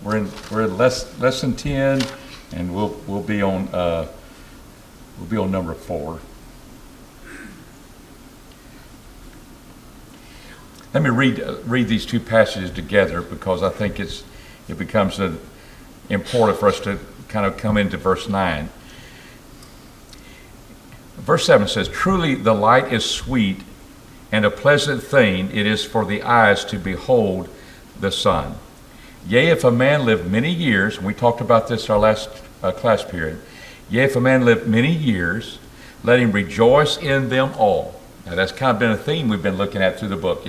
we're in lesson 10, and we'll be on number 4. Let me read these two passages together, because I think it becomes important for us to kind of come into verse 9. Verse 7 says, "Truly the light is sweet, and a pleasant thing it is for the eyes to behold the sun. Yea, if a man live many years," and we talked about this our last class period, "yea, if a man live many years, let him rejoice in them all." Now that's kind of been a theme we've been looking at through the book.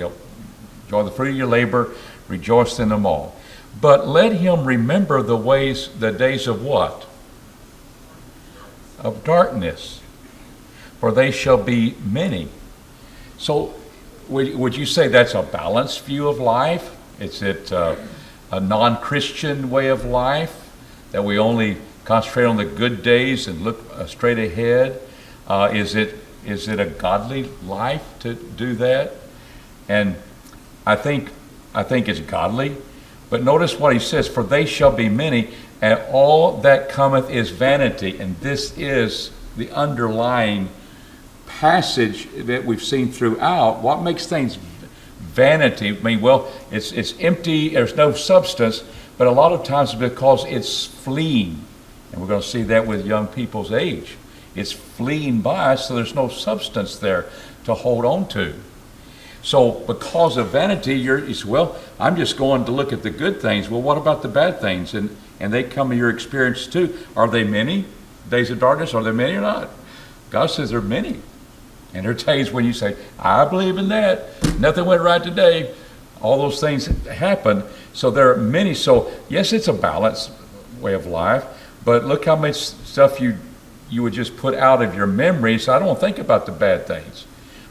Enjoy the fruit of your labor, rejoice in them all. "But let him remember the days of what? Of darkness, for they shall be many." So would you say that's a balanced view of life? Is it a non-Christian way of life, that we only concentrate on the good days and look straight ahead? Is it a godly life to do that? And I think it's godly. But notice what he says, "For they shall be many, and all that cometh is vanity." And this is the underlying passage that we've seen throughout. What makes things vanity? I mean, well, it's empty, there's no substance, but a lot of times because it's fleeing. And we're going to see that with young people's age. It's fleeing by, so there's no substance there to hold on to. So because of vanity, you say, well, I'm just going to look at the good things. Well, what about the bad things? And they come in your experience too. Are they many? Days of darkness, are there many or not? God says there are many. And there are days when you say, I believe in that. Nothing went right today. All those things happen. So there are many. So yes, it's a balanced way of life. But look how much stuff you would just put out of your memory. So I don't think about the bad things,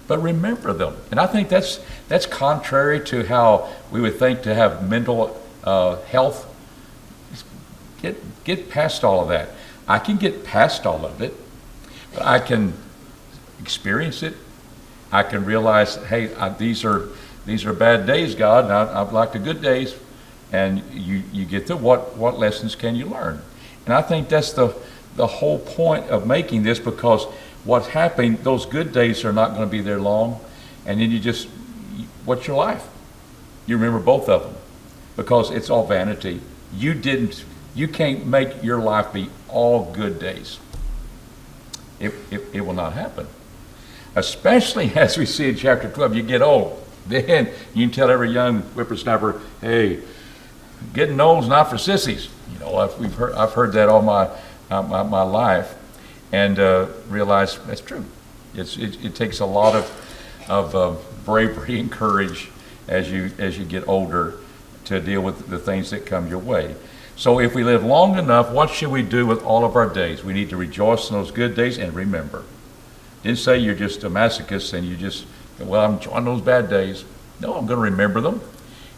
but remember them. And I think that's contrary to how we would think to have mental health. Get past all of that. I can get past all of it, but I can experience it. I can realize, hey, these are bad days, God, and I like the good days. And you get to what lessons can you learn? And I think that's the whole point of making this, because what's happening, those good days are not going to be there long. And then what's your life? You remember both of them, because it's all vanity. You can't make your life be all good days. It will not happen. Especially as we see in chapter 12, you get old. Then you can tell every young whippersnapper, hey, getting old's not for sissies. I've heard that all my life, and realize that's true. It takes a lot of bravery and courage as you get older to deal with the things that come your way. So if we live long enough, what should we do with all of our days? We need to rejoice in those good days and remember. Didn't say you're just a masochist and I'm enjoying those bad days. No, I'm going to remember them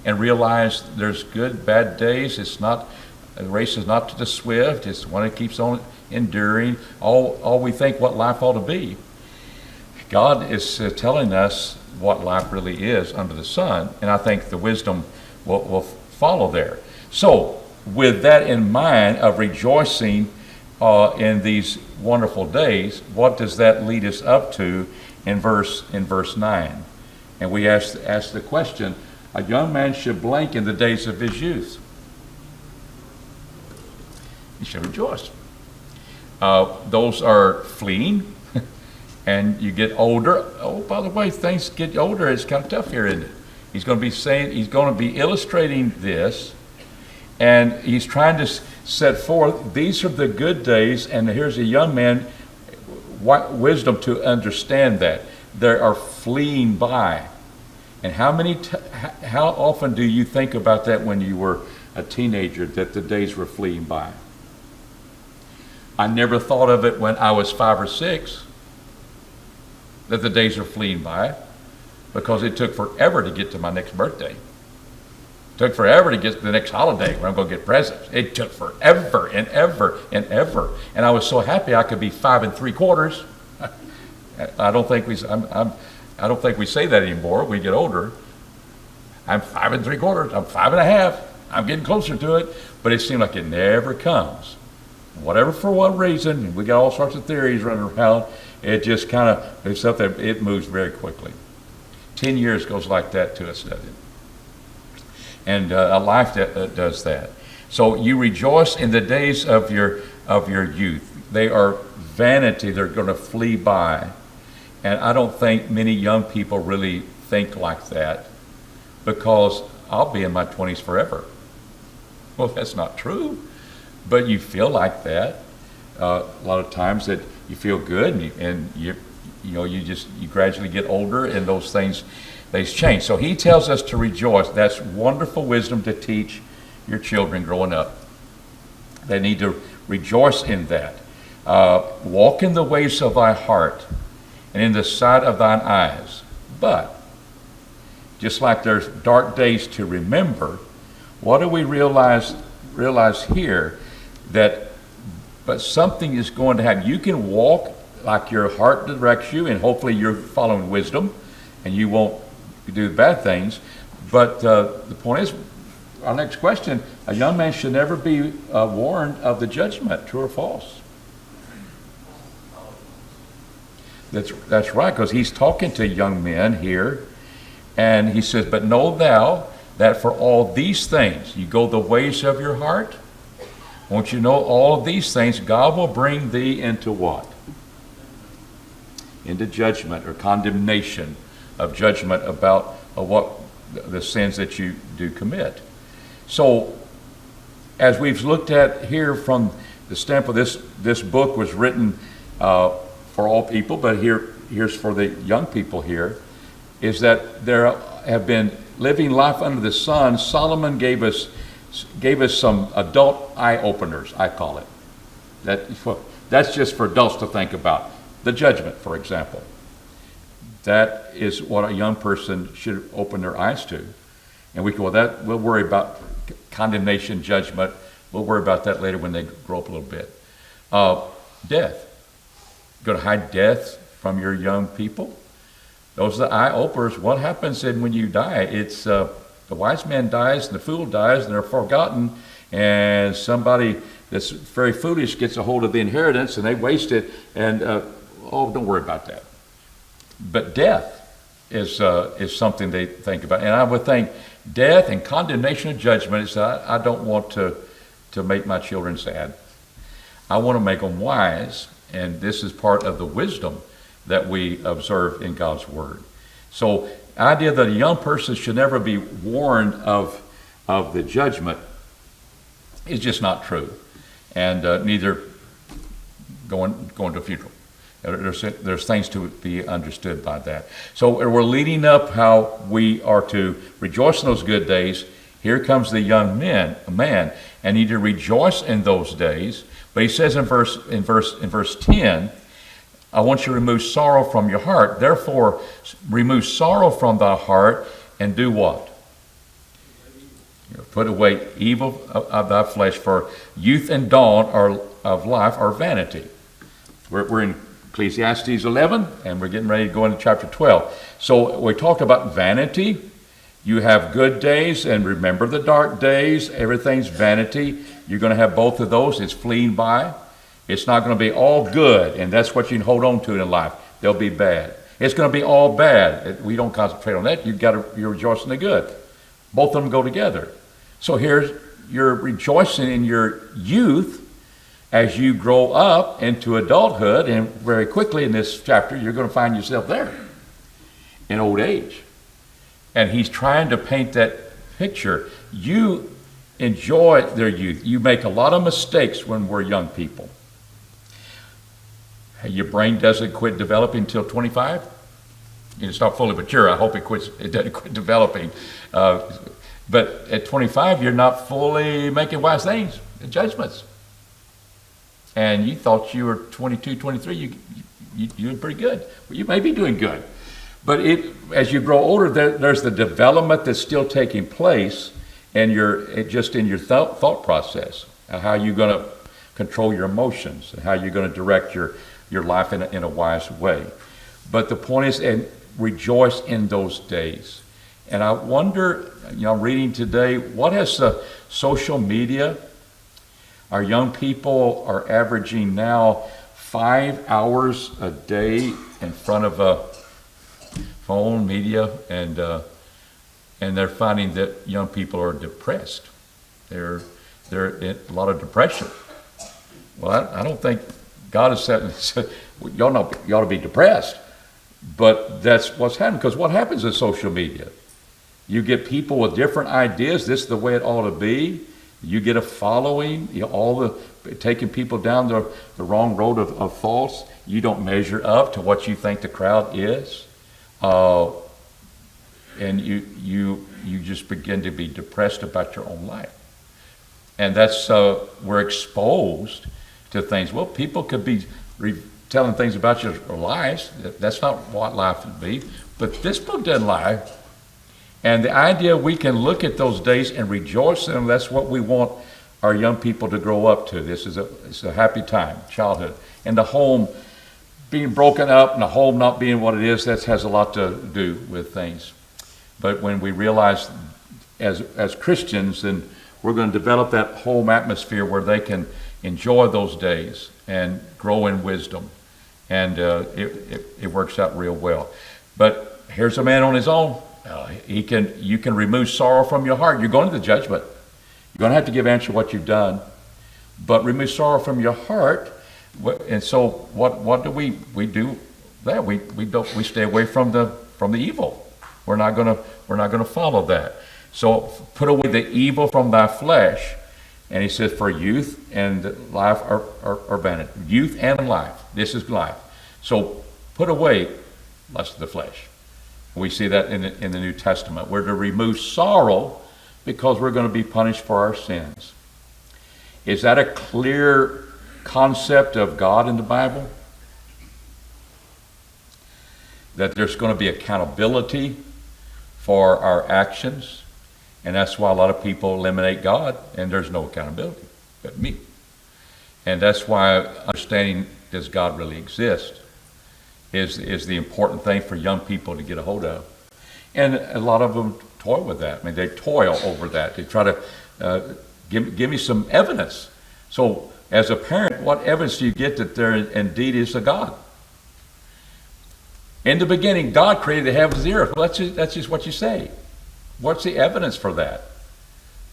and realize there's good, bad days. The race is not to the swift. It's one that keeps on enduring. All we think what life ought to be. God is telling us what life really is under the sun, and I think the wisdom will follow there. So, with that in mind of rejoicing in these wonderful days, what does that lead us up to in verse 9? And we ask the question: a young man should blank in the days of his youth. He should rejoice. Those are fleeting, and you get older. Oh, by the way, things get older. It's kind of tough here, isn't it? He's going to be illustrating this. And he's trying to set forth, these are the good days, and here's a young man, wisdom to understand that. They are fleeing by. And how often do you think about that when you were a teenager, that the days were fleeing by? I never thought of it when I was 5 or 6, that the days are fleeing by, because it took forever to get to my next birthday. Took forever to get to the next holiday when I'm going to get presents. It took forever and ever and ever. And I was so happy I could be 5 3/4. I don't think we say that anymore. We get older. I'm 5 3/4. I'm 5 1/2. I'm getting closer to it, but it seems like it never comes. Whatever, for what reason, we got all sorts of theories running around. It just kind of, it's something, it moves very quickly. 10 years goes like that to us, doesn't it? And a life that does that. So you rejoice in the days of your youth. They are vanity. They're going to flee by. And I don't think many young people really think like that, because I'll be in my 20s forever. Well, that's not true. But you feel like that a lot of times, that you feel good, and you gradually get older, and those things, they change. So he tells us to rejoice. That's wonderful wisdom to teach your children growing up. They need to rejoice in that. Walk in the ways of thy heart, and in the sight of thine eyes. But just like there's dark days to remember, what do we realize here? But something is going to happen. You can walk like your heart directs you, and hopefully you're following wisdom, and you won't do bad things. But the point is, our next question: a young man should never be warned of the judgment. True or false? That's right, because he's talking to young men here, and he says, "But know thou that for all these things you go the ways of your heart." Won't you know all of these things, God will bring thee into what? Into judgment, or condemnation of judgment about what the sins that you do commit. So, as we've looked at here from the standpoint, this book was written for all people, but here's for the young people here, is that there have been living life under the sun. Solomon gave us some adult eye openers, I call it. That's just for adults to think about. The judgment, for example. That is what a young person should open their eyes to. And we'll worry about condemnation, judgment. We'll worry about that later when they grow up a little bit. Death. You're going to hide death from your young people? Those are the eye openers. What happens when you die? It's the wise man dies, and the fool dies, and they're forgotten, and somebody that's very foolish gets a hold of the inheritance, and they waste it, and don't worry about that. But death is something they think about, and I would think death and condemnation and judgment is that I don't want to make my children sad. I want to make them wise, and this is part of the wisdom that we observe in God's Word. So, the idea that a young person should never be warned of the judgment is just not true, and neither going to a funeral. There's things to be understood by that. So we're leading up how we are to rejoice in those good days. Here comes the young man, and need to rejoice in those days. But he says in verse 10. I want you to remove sorrow from your heart. Therefore, remove sorrow from thy heart, and do what? Put away evil of thy flesh, for youth and dawn of life are vanity. We're in Ecclesiastes 11, and we're getting ready to go into chapter 12. So we talked about vanity. You have good days, and remember the dark days. Everything's vanity. You're going to have both of those. It's fleeing by. It's not going to be all good, and that's what you can hold on to in life. They'll be bad. It's going to be all bad. We don't concentrate on that. You're rejoicing in the good. Both of them go together. So you're rejoicing in your youth as you grow up into adulthood, and very quickly in this chapter, you're going to find yourself there in old age. And he's trying to paint that picture. You enjoy their youth. You make a lot of mistakes when we're young people. Your brain doesn't quit developing until 25. It's not fully mature. I hope it doesn't quit developing. But at 25, you're not fully making wise things, judgments. And you thought you were 22, 23, you're doing pretty good. Well, you may be doing good. But as you grow older, there's the development that's still taking place, and you're just in your thought process, how you're going to control your emotions, and how you're going to direct your life in a wise way. But the point is, and rejoice in those days. And I wonder, reading today, what has the social media? Our young people are averaging now 5 hours a day in front of a phone, media, and they're finding that young people are depressed. They're in a lot of depression. Well, I don't think God has said you ought to be depressed, but that's what's happening. Because what happens in social media? You get people with different ideas. This is the way it ought to be. You get a following. Taking people down the wrong road of false. You don't measure up to what you think the crowd is, and you just begin to be depressed about your own life. And that's we're exposed to things. Well, people could be telling things about your lives. That's not what life would be. But this book doesn't lie. And the idea we can look at those days and rejoice in them, that's what we want our young people to grow up to. It's a happy time, childhood. And the home being broken up and the home not being what it is, that has a lot to do with things. But when we realize as Christians, then we're going to develop that home atmosphere where they can enjoy those days and grow in wisdom. And it works out real well. But here's a man on his own. You can remove sorrow from your heart. You're going to the judgment. You're going to have to give answer what you've done. But remove sorrow from your heart. And so what do we do? That we stay away from the evil. We're not going to follow that. So put away the evil from thy flesh. And he says, for youth and life are vanity. Youth and life. This is life. So put away lust of the flesh. We see that in the New Testament. We're to remove sorrow because we're going to be punished for our sins. Is that a clear concept of God in the Bible? That there's going to be accountability for our actions. And that's why a lot of people eliminate God, and there's no accountability but me. And that's why understanding, does God really exist, is the important thing for young people to get a hold of. And a lot of them toil with that. I mean, they toil over that. They try to give me some evidence. So as a parent, what evidence do you get that there indeed is a God? In the beginning, God created the heavens and the earth. Well, that's just what you say. What's the evidence for that?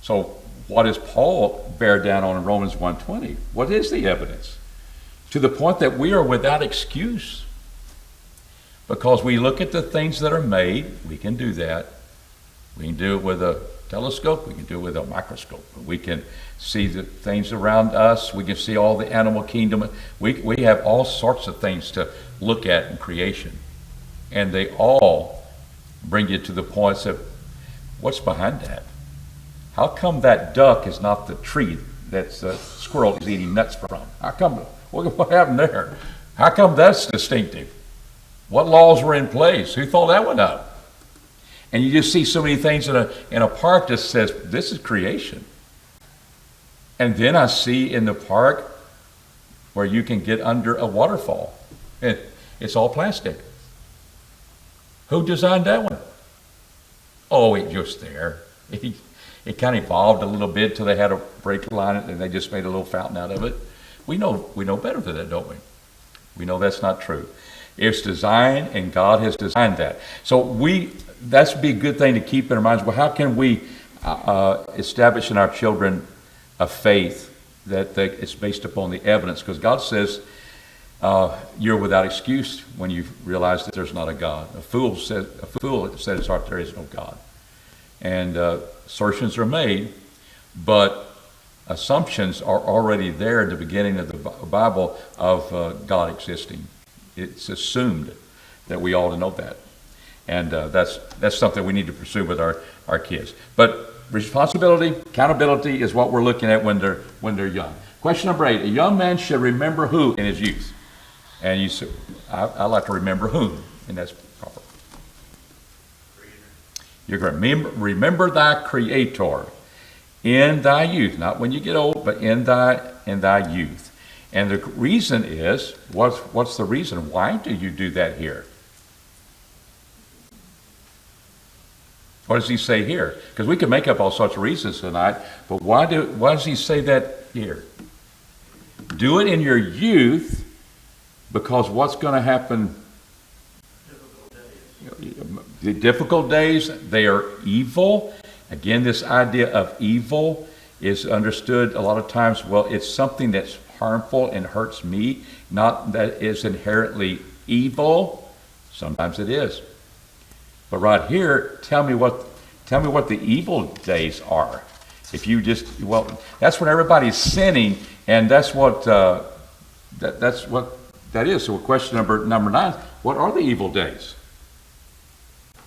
So what does Paul bear down on in Romans 1:20? What is the evidence? To the point that we are without excuse. Because we look at the things that are made, we can do that. We can do it with a telescope, we can do it with a microscope. We can see the things around us, we can see all the animal kingdom. We have all sorts of things to look at in creation. And they all bring you to the points of, what's behind that? How come that duck is not the tree that the squirrel is eating nuts from? How come, what happened there? How come that's distinctive? What laws were in place? Who thought that one up? And you just see so many things in a park that says, this is creation. And then I see in the park where you can get under a waterfall. It's all plastic. Who designed that one? Oh, it just there. It kind of evolved a little bit till they had a break line and they just made a little fountain out of it. We know better than that, don't we? We know that's not true. It's designed, and God has designed that. So that's be a good thing to keep in our minds. Well, how can we establish in our children a faith that it's based upon the evidence? Because God says you're without excuse when you realize that there's not a God. A fool said in his heart there is no God. And assertions are made, but assumptions are already there at the beginning of the Bible of God existing. It's assumed that we ought to know that. And that's something we need to pursue with our kids. But responsibility, accountability is what we're looking at when they're young. Question number 8. A young man should remember who in his youth? And you say, I like to remember whom, and that's proper. You're correct. Remember thy Creator in thy youth, not when you get old, but in thy youth. And the reason is, what's the reason? Why do you do that here? What does he say here? Because we can make up all sorts of reasons tonight, but why does he say that here? Do it in your youth, because what's going to happen? The difficult days, they are evil. Again, this idea of evil is understood a lot of times, well, it's something that's harmful and hurts me, not that is inherently evil. Sometimes it is. But right here, tell me what the evil days are. If you just, well, that's when everybody's sinning, and that's what that's what that is. So question number 9, what are the evil days?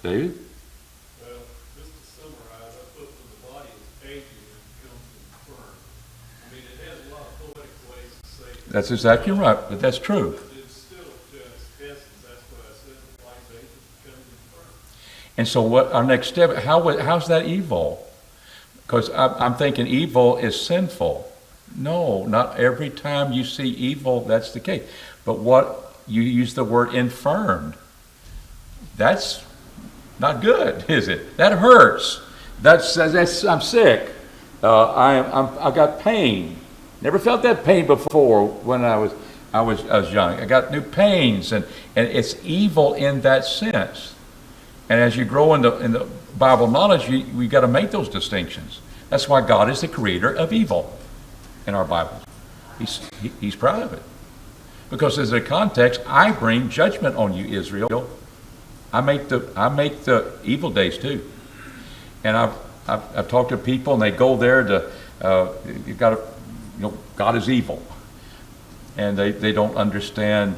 David? Well, just to summarize, I put when the body is aging, it becomes infirm. I mean, it has a lot of poetic ways to say it. That's exactly right, but that's true. But it's still just essence. That's what I said. The body's aging, it becomes infirm. And so what our next step, how's that evil? Because I'm thinking evil is sinful. No, not every time you see evil, that's the case. But what, you use the word infirmed. That's not good, is it? That hurts. That's I'm sick. I got pain. Never felt that pain before when I was young. I got new pains, and it's evil in that sense. And as you grow in the Bible knowledge, we got to make those distinctions. That's why God is the creator of evil in our Bible. He's proud of it. Because as a context, I bring judgment on you, Israel. I make the evil days too. And I've talked to people, and they go there to God is evil, and they don't understand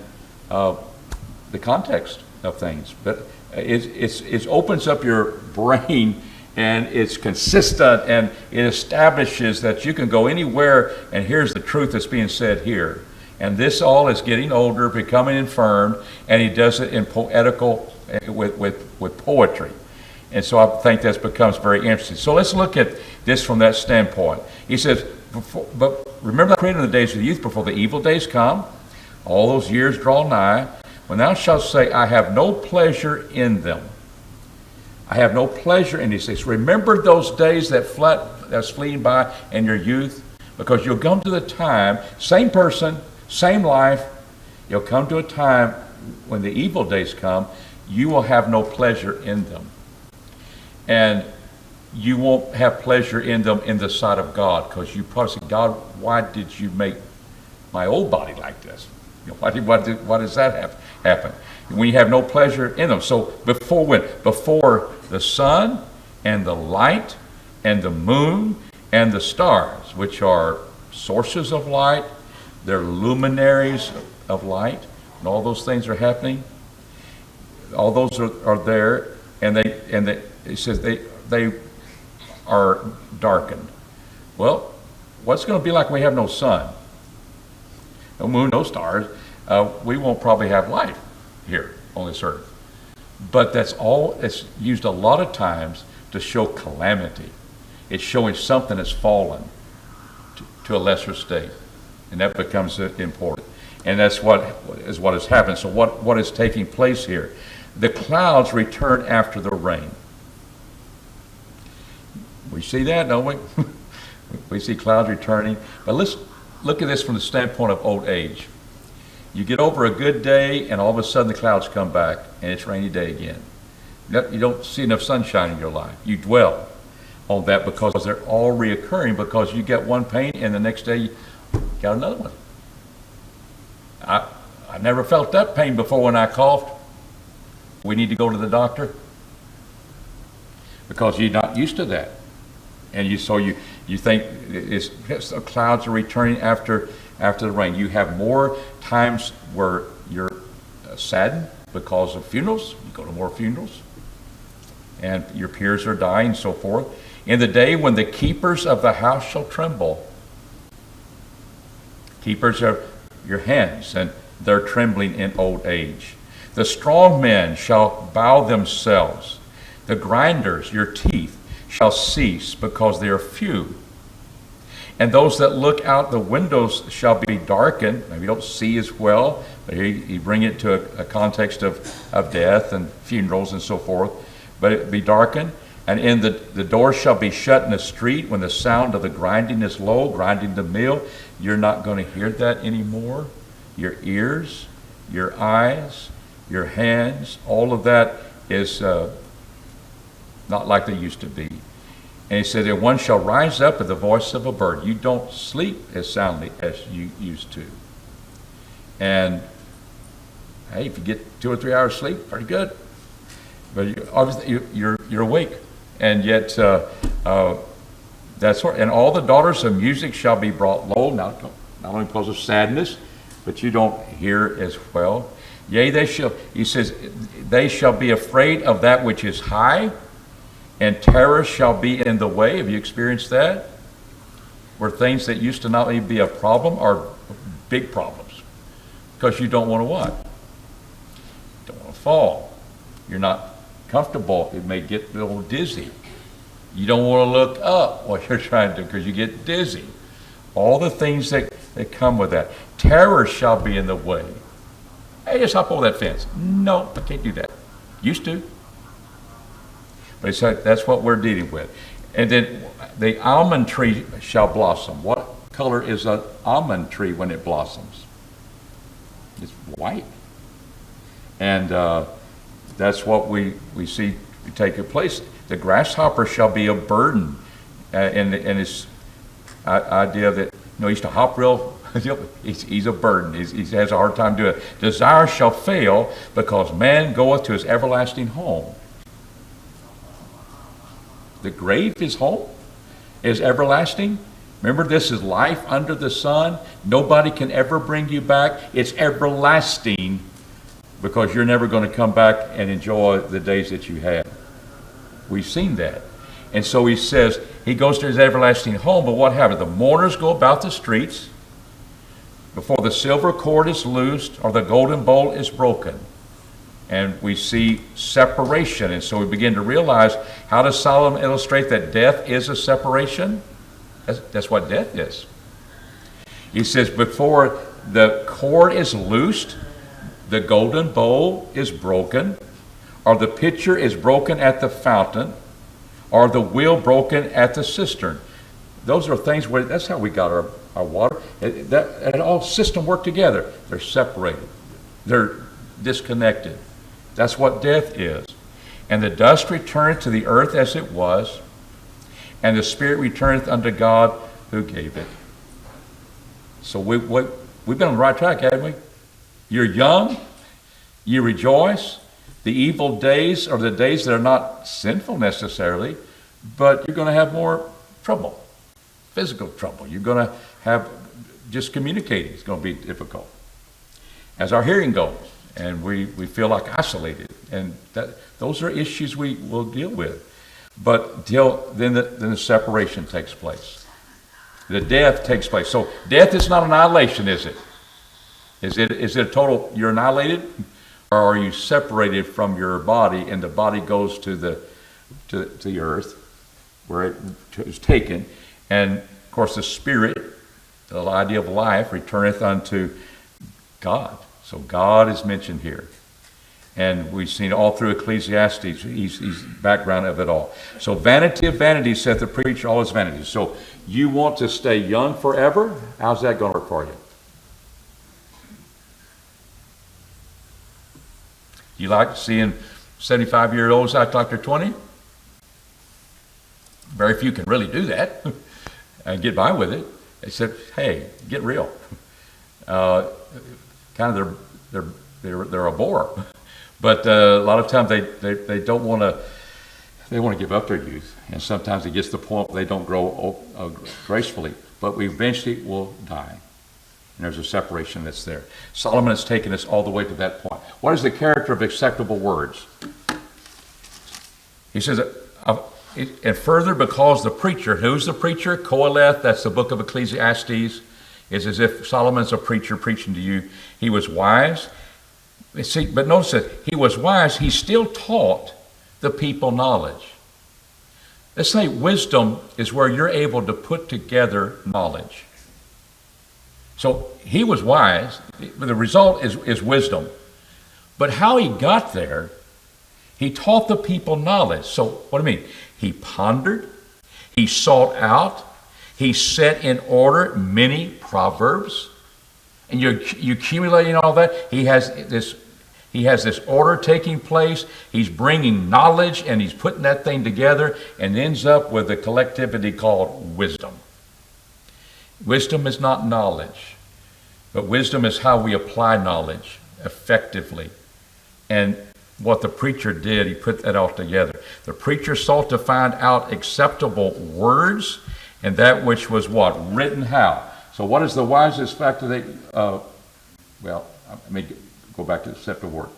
the context of things. But it opens up your brain, and it's consistent, and it establishes that you can go anywhere, and here's the truth that's being said here. And this all is getting older, becoming infirmed, and he does it in poetical, with poetry. And so I think that becomes very interesting. So let's look at this from that standpoint. He says, but remember the creator in the days of the youth before the evil days come, all those years draw nigh, when thou shalt say, I have no pleasure in them. I have no pleasure in these things. Remember those days that's fleeing by in your youth, because you'll come to the time, same person, same life, you'll come to a time when the evil days come, you will have no pleasure in them. And you won't have pleasure in them in the sight of God, because you probably say, God, why did you make my old body like this? Why does that happen? When you have no pleasure in them. So before when? Before the sun and the light and the moon and the stars, which are sources of light, they're luminaries of light, and all those things are happening. All those are there, and it says they are darkened. Well, what's going to be like when we have no sun, no moon, no stars? We won't probably have life here on this earth. But that's all. It's used a lot of times to show calamity. It's showing something that's fallen to a lesser state, and that becomes important. And that's what has happened. So what is taking place here? The clouds return after the rain. We see that, don't we? We see clouds returning. But let's look at this from the standpoint of old age. You get over a good day, and all of a sudden the clouds come back, and it's a rainy day again. You don't see enough sunshine in your life. You dwell on that because they're all reoccurring, because you get one pain, and the next day you got another one. I never felt that pain before when I coughed. We need to go to the doctor because you're not used to that, and you think the clouds are returning after the rain. You have more times where you're saddened because of funerals. You go to more funerals, and your peers are dying, and so forth. In the day when the keepers of the house shall tremble. Keepers are your hands, and they're trembling in old age. The strong men shall bow themselves. The grinders, your teeth, shall cease because they are few. And those that look out the windows shall be darkened. Maybe you don't see as well, but you bring it to a context of death and funerals and so forth. But it be darkened. And in the door shall be shut in the street when the sound of the grinding is low, grinding the mill. You're not going to hear that anymore. Your ears, your eyes, your hands, all of that is not like they used to be. And he said that one shall rise up with the voice of a bird. You don't sleep as soundly as you used to. And hey, if you get 2 or 3 hours sleep, pretty good. But obviously you're awake. And yet, that's what, and all the daughters of music shall be brought low, not only because of sadness, but you don't hear as well. Yea, he says, they shall be afraid of that which is high, and terror shall be in the way. Have you experienced that? Where things that used to not even be a problem are big problems. Because you don't want to what? You don't want to fall. You're not comfortable. It may get a little dizzy. You don't want to look up while you're trying to, because you get dizzy. All the things that come with that. Terror shall be in the way. Hey, just hop over that fence. No, I can't do that. Used to. But he said that's what we're dealing with. And then the almond tree shall blossom. What color is an almond tree when it blossoms? It's white. And that's what we see take place. The grasshopper shall be a burden. And this idea that, he used to hop real, he's a burden. He has a hard time doing it. Desire shall fail because man goeth to his everlasting home. The grave is home, is everlasting. Remember, this is life under the sun. Nobody can ever bring you back. It's everlasting because you're never going to come back and enjoy the days that you had. We've seen that. And so he says, he goes to his everlasting home, but what happened? The mourners go about the streets before the silver cord is loosed or the golden bowl is broken. And we see separation. And so we begin to realize, how does Solomon illustrate that death is a separation? That's what death is. He says, before the cord is loosed, the golden bowl is broken, or the pitcher is broken at the fountain, or the wheel broken at the cistern. Those are things where, that's how we got our water. That all system work together. They're separated. They're disconnected. That's what death is. And the dust returneth to the earth as it was, and the spirit returneth unto God who gave it. So we've been on the right track, haven't we? You're young, you rejoice. The evil days are the days that are not sinful necessarily, but you're going to have more trouble, physical trouble. You're going to have just communicating. It's going to be difficult. As our hearing goes, and we feel like isolated, and those are issues we will deal with. But till then the separation takes place. The death takes place. So death is not annihilation, is it? Is it a total, you're annihilated? Or are you separated from your body and the body goes to the earth where it is taken? And of course the spirit, the idea of life, returneth unto God. So God is mentioned here. And we've seen all through Ecclesiastes, he's background of it all. So vanity of vanities, saith the preacher, all his vanities. So you want to stay young forever? How's that going to work for you? You like seeing 75-year-olds act like they're 20? Very few can really do that and get by with it. They said, hey, get real. Kind of they're a bore. But a lot of times they don't want to, they want to give up their youth. And sometimes it gets to the point where they don't grow gracefully. But we eventually will die. And there's a separation that's there. Solomon has taken us all the way to that point. What is the character of acceptable words? He says, and further because the preacher, who's the preacher? Koheleth, that's the book of Ecclesiastes. It's as if Solomon's a preacher preaching to you. He was wise. See, but notice that he was wise. He still taught the people knowledge. Let's say wisdom is where you're able to put together knowledge. So he was wise. The result is wisdom. But how he got there He taught the people knowledge. So what do you mean? He pondered, he sought out, he set in order many proverbs. And you accumulating all that. He has this order taking place. He's bringing knowledge and he's putting that thing together and ends up with a collectivity called wisdom. Wisdom is not knowledge, but wisdom is how we apply knowledge effectively. And what the preacher did, he put that all together. The preacher sought to find out acceptable words and that which was what? Written how? So what is the wisest factor that, let me go back to the acceptable word.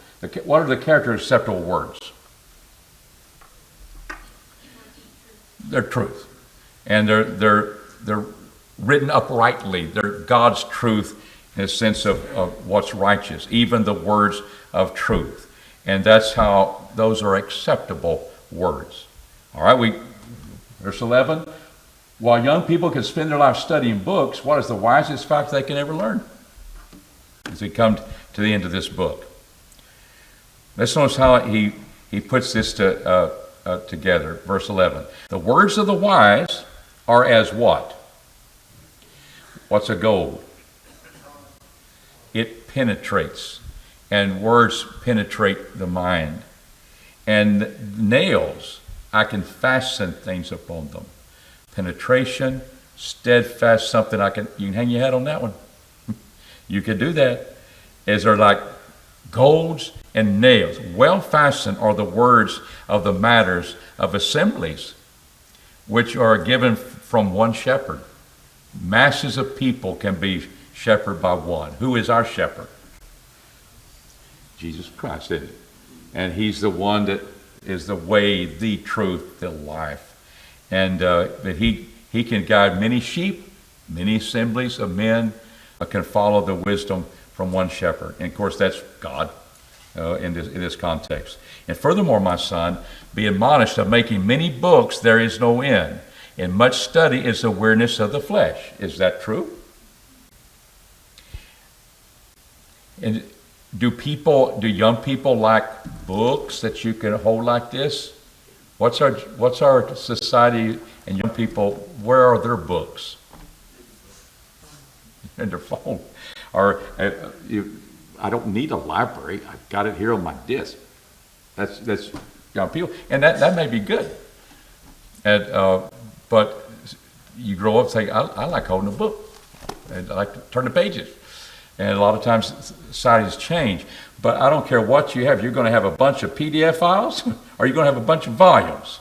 What are the character acceptable words? They're truth. And they're written uprightly. They're God's truth in the sense of what's righteous, even the words of truth. And that's how those are acceptable words. All right, verse 11. While young people can spend their life studying books, what is the wisest fact they can ever learn? As we come to the end of this book. Let's notice how he puts this together. Verse 11. The words of the wise are as what? What's a gold? It penetrates. And words penetrate the mind. And nails, I can fasten things upon them. Penetration, steadfast, something you can hang your hat on that one. You can do that. Is there like golds and nails? Well fastened are the words of the matters of assemblies, which are given from one shepherd. Masses of people can be shepherded by one. Who is our shepherd? Jesus Christ, isn't it? And he's the one that is the way, the truth, the life. And that he can guide many sheep, many assemblies of men can follow the wisdom from one shepherd. And of course, that's God in this context. And furthermore, my son, be admonished of making many books, there is no end. And much study is the weariness of the flesh. Is that true? And do young people like books that you can hold like this? What's our society and young people, where are their books? In their phone. Or I don't need a library. I've got it here on my disk. That's young people. And that may be good. But you grow up saying, I like holding a book. And I like to turn the pages. And a lot of times societies change. But I don't care what you have. You're going to have a bunch of PDF files or you're going to have a bunch of volumes.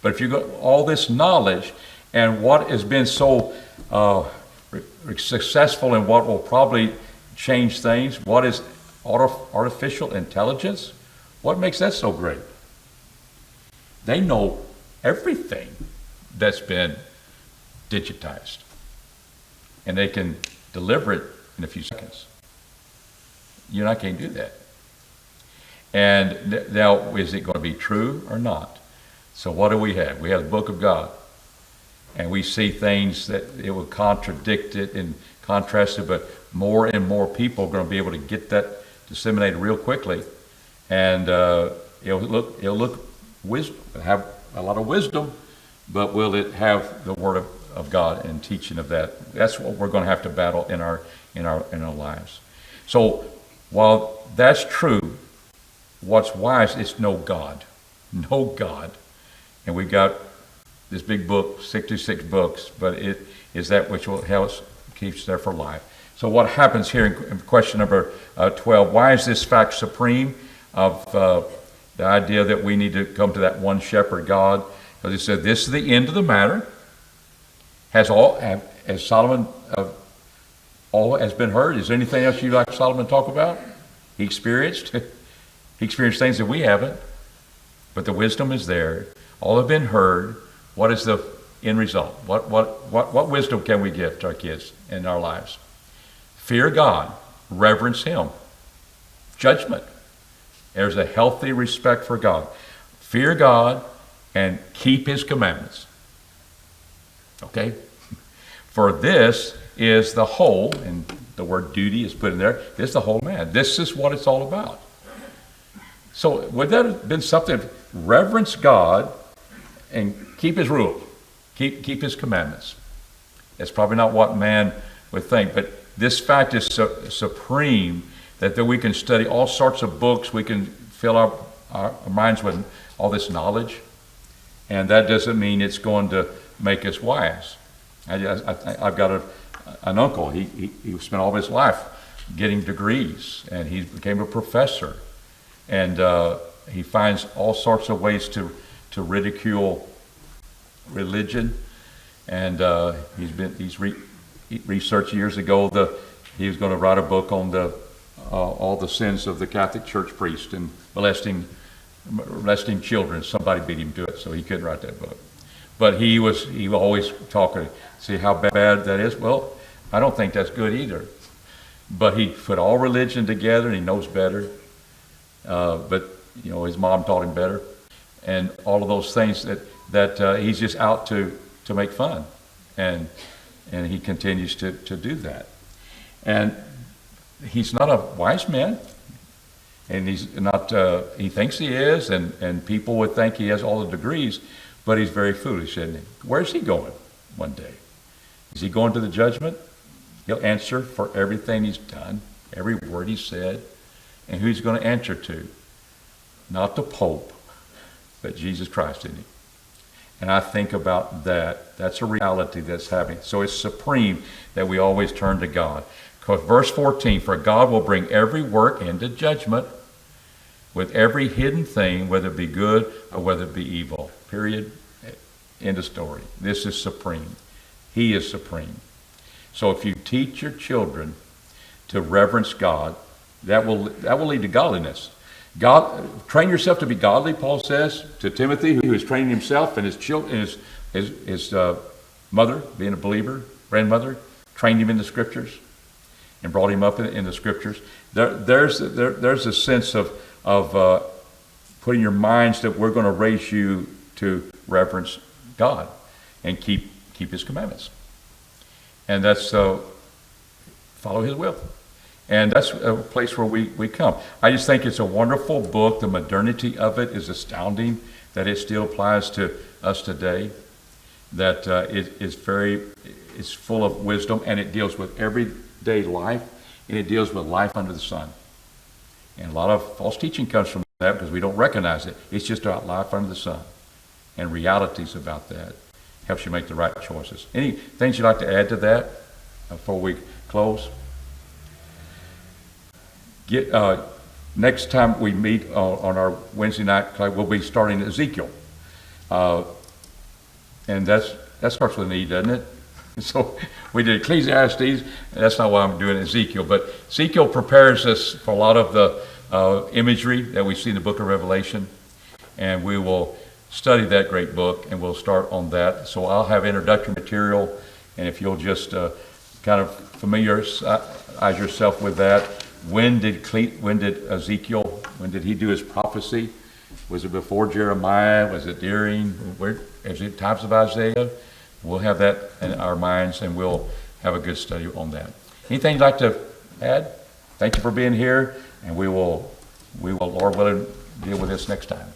But if you got all this knowledge and what has been so successful and what will probably change things, what is artificial intelligence? What makes that so great? They know everything that's been digitized. And they can deliver it in a few seconds. You and I can't do that. And now, is it going to be true or not? So what do we have? We have the book of God. And we see things that it will contradict it and contrast it, but more and more people are going to be able to get that disseminated real quickly. And it'll look wisdom, have a lot of wisdom, but will it have the word of God and teaching of that? That's what we're going to have to battle in our lives. So while that's true, what's wise is know God. Know God. And we've got this big book, 66 books, but it is that which will help us, keeps there for life. So what happens here in question number 12, why is this fact supreme of the idea that we need to come to that one shepherd God? Because he said, this is the end of the matter. Has Solomon all has been heard? Is there anything else you'd like Solomon to talk about? He experienced things that we haven't, but the wisdom is there. All have been heard. What is the end result? What wisdom can we give to our kids in our lives? Fear God, reverence Him, judgment. There's a healthy respect for God. Fear God and keep His commandments. Okay? For this is the whole, and the word duty is put in there, this is the whole man. This is what it's all about. So would that have been something, reverence God and keep his rule, keep his commandments? That's probably not what man would think, but this fact is supreme, that we can study all sorts of books, we can fill our minds with all this knowledge, and that doesn't mean it's going to make us wise. I've got an uncle, he spent all his life getting degrees, and he became a professor, and he finds all sorts of ways to ridicule religion, and he's researched years ago he was going to write a book on all the sins of the Catholic Church priest and molesting children. Somebody beat him to it, so he couldn't write that book. But he was always talking, see how bad that is? Well, I don't think that's good either. But he put all religion together, and he knows better. But his mom taught him better, and all of those things that he's just out to make fun, and he continues to do that. And he's not a wise man, and he's not. He thinks he is, and people would think he has all the degrees, but he's very foolish, isn't he? Where's he going one day? Is he going to the judgment? He'll answer for everything he's done, every word he said, and who he's going to answer to? Not the Pope, but Jesus Christ, isn't he? And I think about that. That's a reality that's happening. So it's supreme that we always turn to God. Because verse 14, for God will bring every work into judgment with every hidden thing, whether it be good or whether it be evil. Period. End of story. This is supreme. He is supreme. So if you teach your children to reverence God, that will lead to godliness. Train yourself to be godly, Paul says to Timothy, who is training himself, and his children, his mother, being a believer, grandmother, trained him in the Scriptures and brought him up in the Scriptures. There's a sense of putting your minds that we're going to raise you to reverence God and keep his commandments. And that's follow his will. And that's a place where we come. I just think it's a wonderful book. The modernity of it is astounding, that it still applies to us today, that it's full of wisdom, and it deals with everyday life, and it deals with life under the sun. And a lot of false teaching comes from that because we don't recognize it. It's just about life under the sun and realities about that. Helps you make the right choices. Any things you'd like to add to that before we close? Next time we meet on our Wednesday night class, we'll be starting Ezekiel. And that starts with an E, doesn't it? So we did Ecclesiastes, and that's not why I'm doing Ezekiel. But Ezekiel prepares us for a lot of the imagery that we see in the book of Revelation. And we will study that great book, and we'll start on that. So I'll have introductory material, and if you'll just kind of familiarize yourself with that. When did Ezekiel, when did he do his prophecy? Was it before Jeremiah? Was it during? Is it times of Isaiah? We'll have that in our minds, and we'll have a good study on that. Anything you'd like to add? Thank you for being here, and we will, Lord willing, deal with this next time.